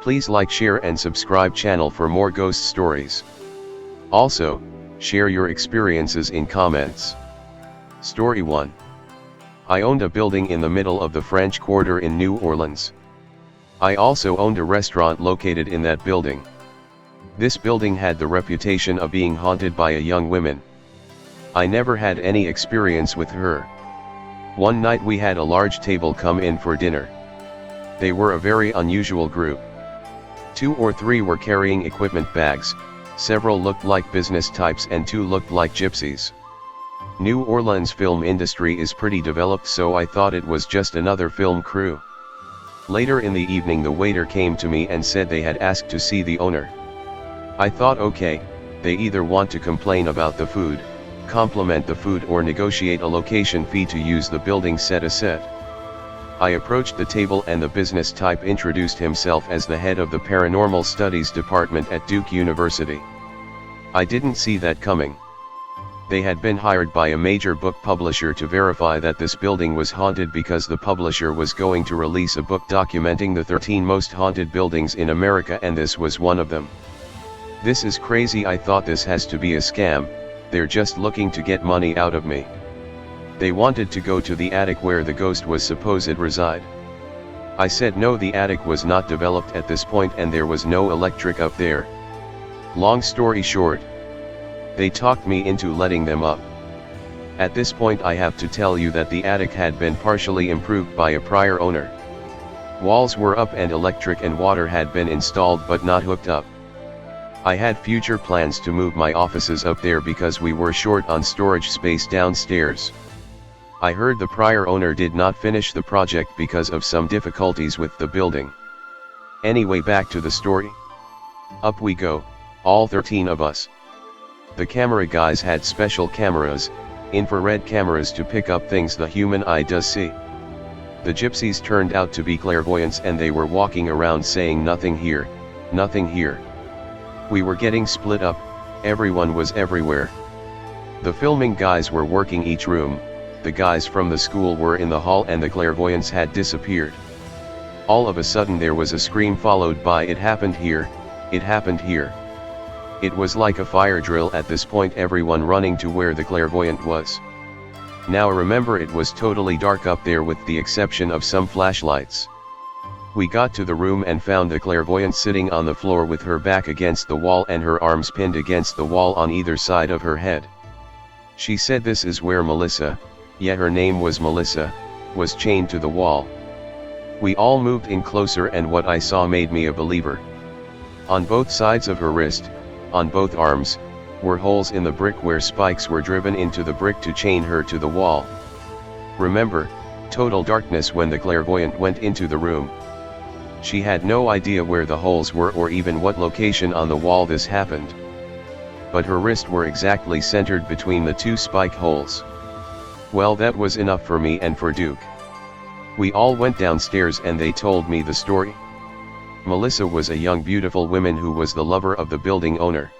Please like, share and subscribe channel for more ghost stories. Also, share your experiences in comments. Story 1. I owned a building in the middle of the French Quarter in New Orleans. I also owned a restaurant located in that building. This building had the reputation of being haunted by a young woman. I never had any experience with her. One night we had a large table come in for dinner. They were a very unusual group. 2 or 3 were carrying equipment bags, several looked like business types and 2 looked like gypsies. New Orleans film industry is pretty developed, so I thought it was just another film crew. Later in the evening the waiter came to me and said they had asked to see the owner. I thought, okay, they either want to complain about the food, compliment the food or negotiate a location fee to use the building set aside. I approached the table and the business type introduced himself as the head of the Paranormal Studies department at Duke University. I didn't see that coming. They had been hired by a major book publisher to verify that this building was haunted because the publisher was going to release a book documenting the 13 most haunted buildings in America, and this was one of them. This is crazy, I thought. This has to be a scam, they're just looking to get money out of me. They wanted to go to the attic where the ghost was supposed to reside. I said no, the attic was not developed at this point and there was no electric up there. Long story short, they talked me into letting them up. At this point I have to tell you that the attic had been partially improved by a prior owner. Walls were up and electric and water had been installed but not hooked up. I had future plans to move my offices up there because we were short on storage space downstairs. I heard the prior owner did not finish the project because of some difficulties with the building. Anyway, back to the story. Up we go, all 13 of us. The camera guys had special cameras, infrared cameras, to pick up things the human eye does see. The gypsies turned out to be clairvoyants and they were walking around saying nothing here, nothing here. We were getting split up, everyone was everywhere. The filming guys were working each room, the guys from the school were in the hall and the clairvoyants had disappeared. All of a sudden there was a scream followed by "It happened here, it happened here." It was like a fire drill at this point, everyone running to where the clairvoyant was. Now remember, it was totally dark up there with the exception of some flashlights. We got to the room and found the clairvoyant sitting on the floor with her back against the wall and her arms pinned against the wall on either side of her head. She said this is where Melissa, yeah, her name was Melissa, was chained to the wall. We all moved in closer and what I saw made me a believer. On both sides of her wrist, on both arms, were holes in the brick where spikes were driven into the brick to chain her to the wall. Remember, total darkness when the clairvoyant went into the room. She had no idea where the holes were or even what location on the wall this happened. But her wrists were exactly centered between the 2 spike holes. Well, that was enough for me and for Duke. We all went downstairs and they told me the story. Melissa was a young beautiful woman who was the lover of the building owner.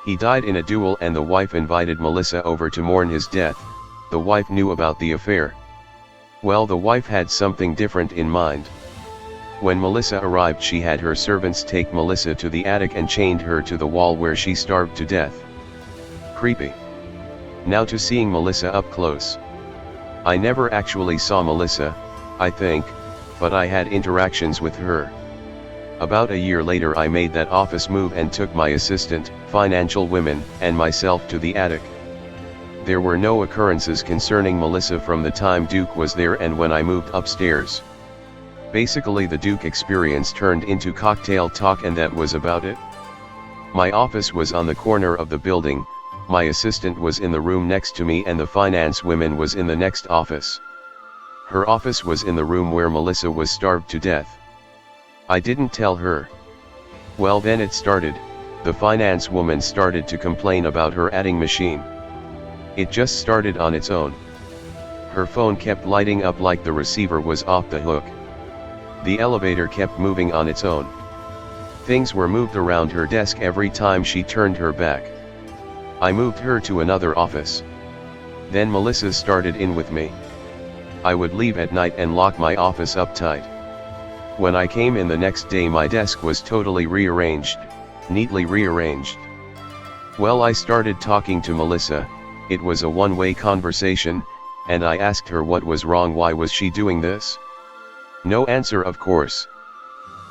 He died in a duel and the wife invited Melissa over to mourn his death. The wife knew about the affair. Well, the wife had something different in mind. When Melissa arrived, she had her servants take Melissa to the attic and chained her to the wall where she starved to death. Creepy. Now to seeing Melissa up close. I never actually saw Melissa, I think, but I had interactions with her. About a year later I made that office move and took my assistant, financial women, and myself to the attic. There were no occurrences concerning Melissa from the time Duke was there and when I moved upstairs. Basically the Duke experience turned into cocktail talk and that was about it. My office was on the corner of the building, my assistant was in the room next to me and the finance woman was in the next office. Her office was in the room where Melissa was starved to death. I didn't tell her. Well, then it started, the finance woman started to complain about her adding machine. It just started on its own. Her phone kept lighting up like the receiver was off the hook. The elevator kept moving on its own. Things were moved around her desk every time she turned her back. I moved her to another office. Then Melissa started in with me. I would leave at night and lock my office up tight. When I came in the next day, my desk was totally rearranged, neatly rearranged. Well, I started talking to Melissa. It was a one-way conversation, and I asked her what was wrong, why was she doing this? No answer, of course.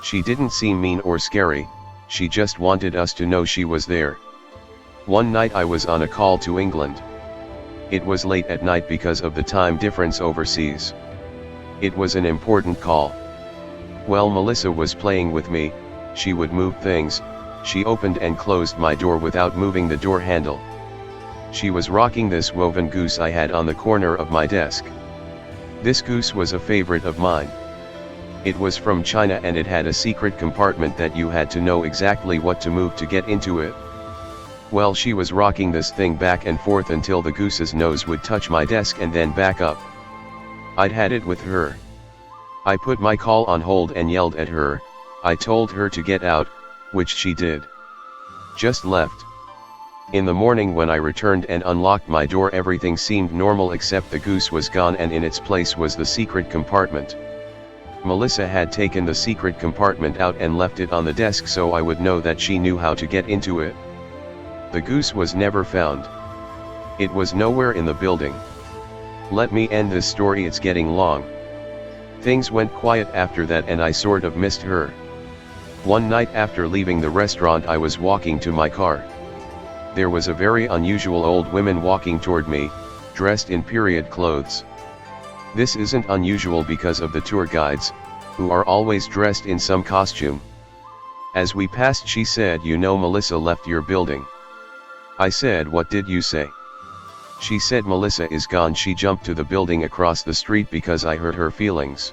She didn't seem mean or scary, she just wanted us to know she was there. One night I was on a call to England. It was late at night because of the time difference overseas. It was an important call. Well, Melissa was playing with me, she would move things, she opened and closed my door without moving the door handle. She was rocking this woven goose I had on the corner of my desk. This goose was a favorite of mine. It was from China and it had a secret compartment that you had to know exactly what to move to get into it. Well, she was rocking this thing back and forth until the goose's nose would touch my desk and then back up. I'd had it with her. I put my call on hold and yelled at her. I told her to get out, which she did. Just left. In the morning when I returned and unlocked my door, everything seemed normal except the goose was gone and in its place was the secret compartment. Melissa had taken the secret compartment out and left it on the desk so I would know that she knew how to get into it. The goose was never found. It was nowhere in the building. Let me end this story, it's getting long. Things went quiet after that and I sort of missed her. One night after leaving the restaurant, I was walking to my car. There was a very unusual old woman walking toward me, dressed in period clothes. This isn't unusual because of the tour guides, who are always dressed in some costume. As we passed, she said, "You know, Melissa left your building." I said, "What did you say?" She said, "Melissa is gone. She jumped to the building across the street because I hurt her feelings."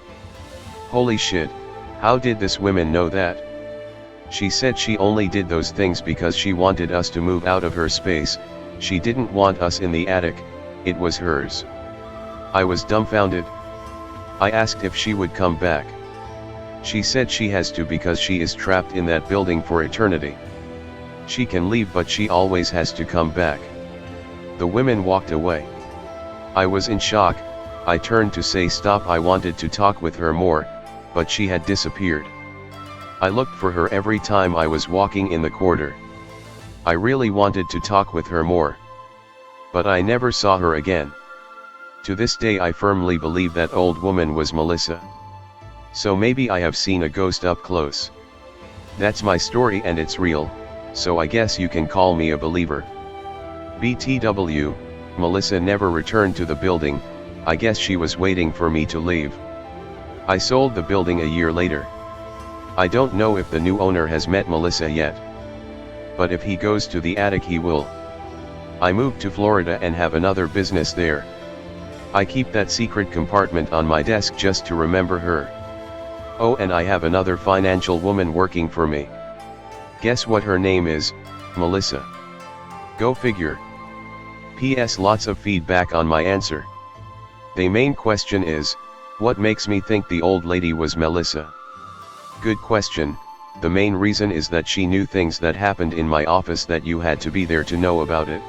Holy shit, how did this woman know that? She said she only did those things because she wanted us to move out of her space, she didn't want us in the attic, it was hers. I was dumbfounded. I asked if she would come back. She said she has to because she is trapped in that building for eternity. She can leave but she always has to come back. The women walked away. I was in shock. I turned to say stop. I wanted to talk with her more, but she had disappeared. I looked for her every time I was walking in the corridor. I really wanted to talk with her more. But I never saw her again. To this day I firmly believe that old woman was Melissa. So maybe I have seen a ghost up close. That's my story and it's real, so I guess you can call me a believer. BTW, Melissa never returned to the building, I guess she was waiting for me to leave. I sold the building a year later. I don't know if the new owner has met Melissa yet. But if he goes to the attic he will. I moved to Florida and have another business there. I keep that secret compartment on my desk just to remember her. Oh, and I have another financial woman working for me. Guess what her name is? Melissa. Go figure. P.S. Lots of feedback on my answer. The main question is, what makes me think the old lady was Melissa? Good question. The main reason is that she knew things that happened in my office that you had to be there to know about it.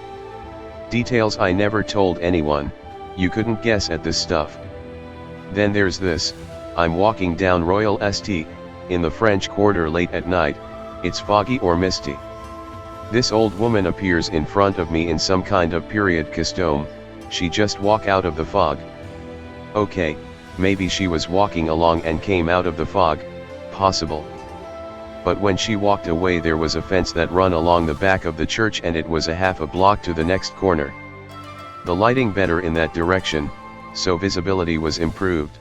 Details I never told anyone, you couldn't guess at this stuff. Then there's this, I'm walking down Royal St. in the French Quarter late at night, it's foggy or misty. This old woman appears in front of me in some kind of period costume, she just walk out of the fog. Okay, maybe she was walking along and came out of the fog, possible. But when she walked away there was a fence that run along the back of the church and it was a half a block to the next corner. The lighting better in that direction, so visibility was improved.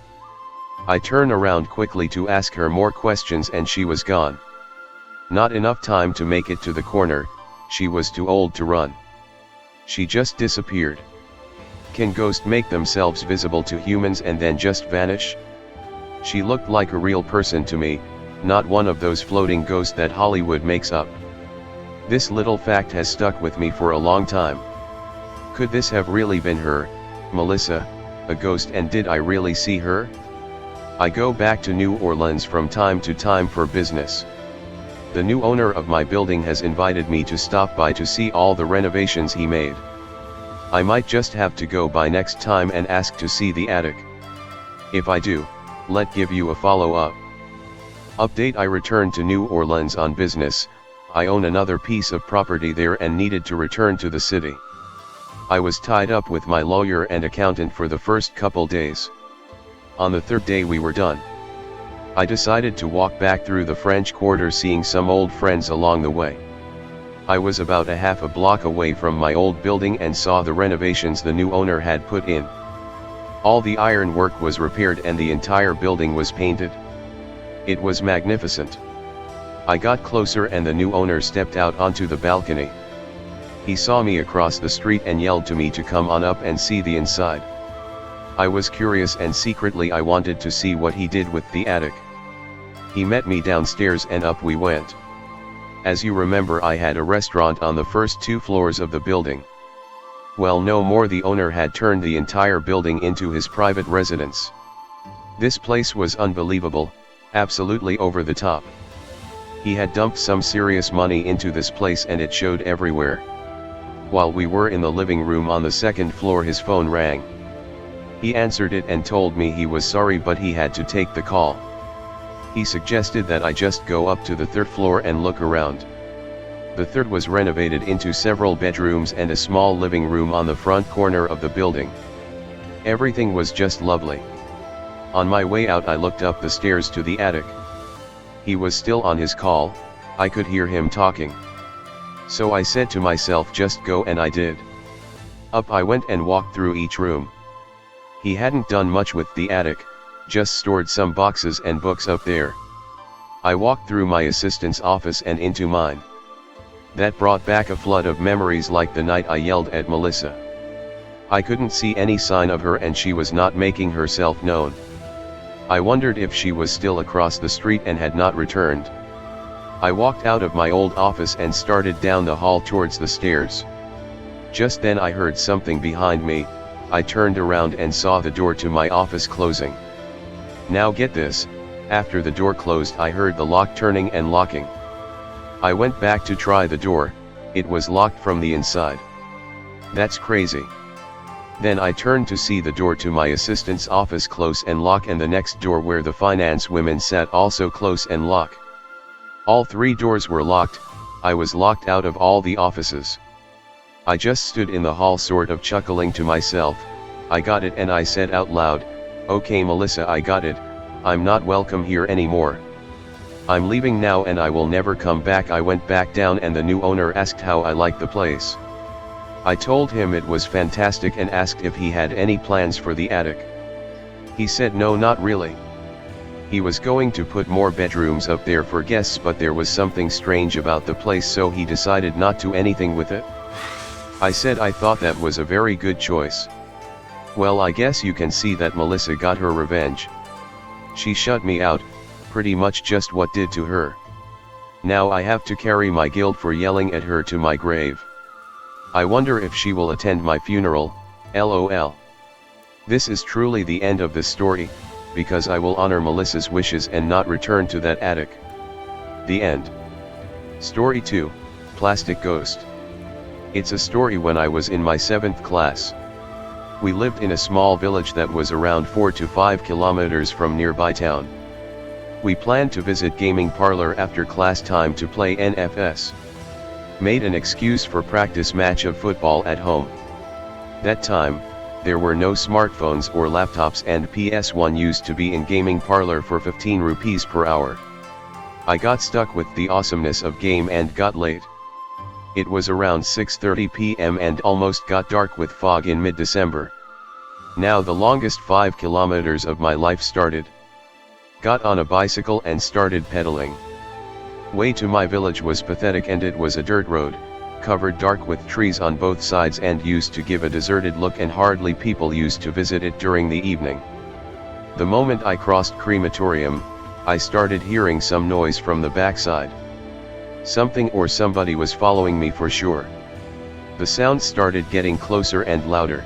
I turn around quickly to ask her more questions and she was gone. Not enough time to make it to the corner, she was too old to run. She just disappeared. Can ghosts make themselves visible to humans and then just vanish? She looked like a real person to me, not one of those floating ghosts that Hollywood makes up. This little fact has stuck with me for a long time. Could this have really been her, Melissa, a ghost, and did I really see her? I go back to New Orleans from time to time for business. The new owner of my building has invited me to stop by to see all the renovations he made. I might just have to go by next time and ask to see the attic. If I do, let give you a follow-up. Update: I returned to New Orleans on business. I own another piece of property there and needed to return to the city. I was tied up with my lawyer and accountant for the first couple days. On the third day we were done. I decided to walk back through the French Quarter, seeing some old friends along the way. I was about a half a block away from my old building and saw the renovations the new owner had put in. All the ironwork was repaired and the entire building was painted. It was magnificent. I got closer and the new owner stepped out onto the balcony. He saw me across the street and yelled to me to come on up and see the inside. I was curious and secretly I wanted to see what he did with the attic. He met me downstairs and up we went. As you remember, I had a restaurant on the first 2 floors of the building. Well, no more, the owner had turned the entire building into his private residence. This place was unbelievable, absolutely over the top. He had dumped some serious money into this place and it showed everywhere. While we were in the living room on the 2nd floor, his phone rang. He answered it and told me he was sorry but he had to take the call. He suggested that I just go up to the 3rd floor and look around. The 3rd was renovated into several bedrooms and a small living room on the front corner of the building. Everything was just lovely. On my way out I looked up the stairs to the attic. He was still on his call. I could hear him talking. So I said to myself, just go, and I did. Up I went and walked through each room. He hadn't done much with the attic, just stored some boxes and books up there. I walked through my assistant's office and into mine. That brought back a flood of memories, like the night I yelled at Melissa. I couldn't see any sign of her and she was not making herself known. I wondered if she was still across the street and had not returned. I walked out of my old office and started down the hall towards the stairs. Just then I heard something behind me. I turned around and saw the door to my office closing. Now get this, after the door closed I heard the lock turning and locking. I went back to try the door, it was locked from the inside. That's crazy. Then I turned to see the door to my assistant's office close and lock, and the next door where the finance women sat also close and lock. All 3 doors were locked. I was locked out of all the offices. I just stood in the hall sort of chuckling to myself. I got it, and I said out loud, "Okay Melissa, I got it, I'm not welcome here anymore. I'm leaving now and I will never come back." I went back down and the new owner asked how I liked the place. I told him it was fantastic and asked if he had any plans for the attic. He said no, not really. He was going to put more bedrooms up there for guests, but there was something strange about the place, so he decided not to anything with it. I said I thought that was a very good choice. Well, I guess you can see that Melissa got her revenge. She shut me out, pretty much just what did to her. Now I have to carry my guilt for yelling at her to my grave. I wonder if she will attend my funeral, lol. This is truly the end of this story, because I will honor Melissa's wishes and not return to that attic. The end. Story 2, Plastic Ghost. It's a story when I was in my 7th class. We lived in a small village that was around 4 to 5 kilometers from nearby town. We planned to visit gaming parlor after class time to play NFS. Made an excuse for practice match of football at home. That time, there were no smartphones or laptops and PS1 used to be in gaming parlor for 15 rupees per hour. I got stuck with the awesomeness of game and got late. It was around 6:30 p.m. and almost got dark with fog in mid-December. Now the longest 5 kilometers of my life started. Got on a bicycle and started pedaling. Way to my village was pathetic and it was a dirt road, covered dark with trees on both sides and used to give a deserted look, and hardly people used to visit it during the evening. The moment I crossed crematorium, I started hearing some noise from the backside. Something or somebody was following me for sure. The sound started getting closer and louder.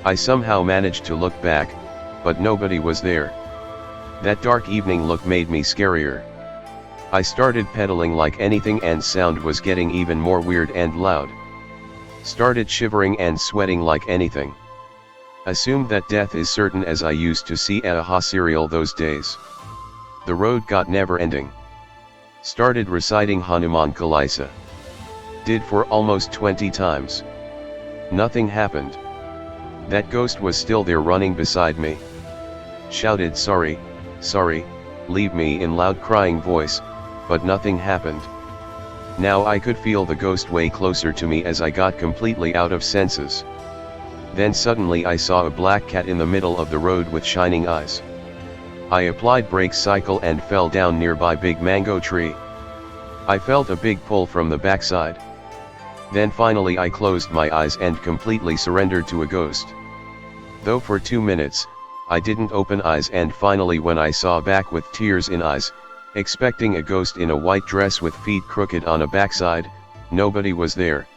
I somehow managed to look back, but nobody was there. That dark evening look made me scarier. I started pedaling like anything and sound was getting even more weird and loud. Started shivering and sweating like anything. Assumed that death is certain, as I used to see at a serial those days. The road got never ending. Started reciting Hanuman Kalisa. Did for almost 20 times. Nothing happened. That ghost was still there running beside me. Shouted sorry, sorry, leave me in loud crying voice, but nothing happened. Now I could feel the ghost way closer to me as I got completely out of senses. Then suddenly I saw a black cat in the middle of the road with shining eyes. I applied brake cycle and fell down nearby big mango tree. I felt a big pull from the backside. Then finally I closed my eyes and completely surrendered to a ghost. Though for 2 minutes, I didn't open eyes, and finally when I saw back with tears in eyes, expecting a ghost in a white dress with feet crooked on a backside, nobody was there.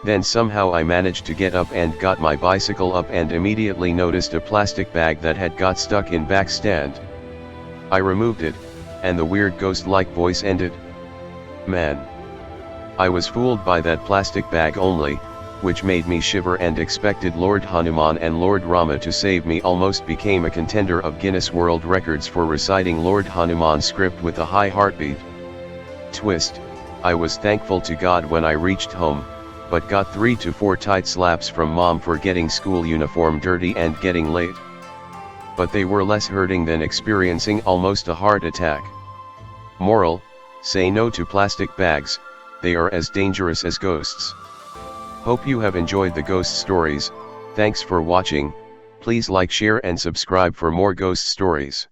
Then somehow I managed to get up and got my bicycle up and immediately noticed a plastic bag that had got stuck in back stand. I removed it, and the weird ghost-like voice ended. Man. I was fooled by that plastic bag only, which made me shiver, and expected Lord Hanuman and Lord Rama to save me. Almost became a contender of Guinness World Records for reciting Lord Hanuman's script with a high heartbeat. Twist, I was thankful to God when I reached home, but got 3 to 4 tight slaps from mom for getting school uniform dirty and getting late. But they were less hurting than experiencing almost a heart attack. Moral, say no to plastic bags, they are as dangerous as ghosts. Hope you have enjoyed the ghost stories. Thanks for watching. Please like, share and subscribe for more ghost stories.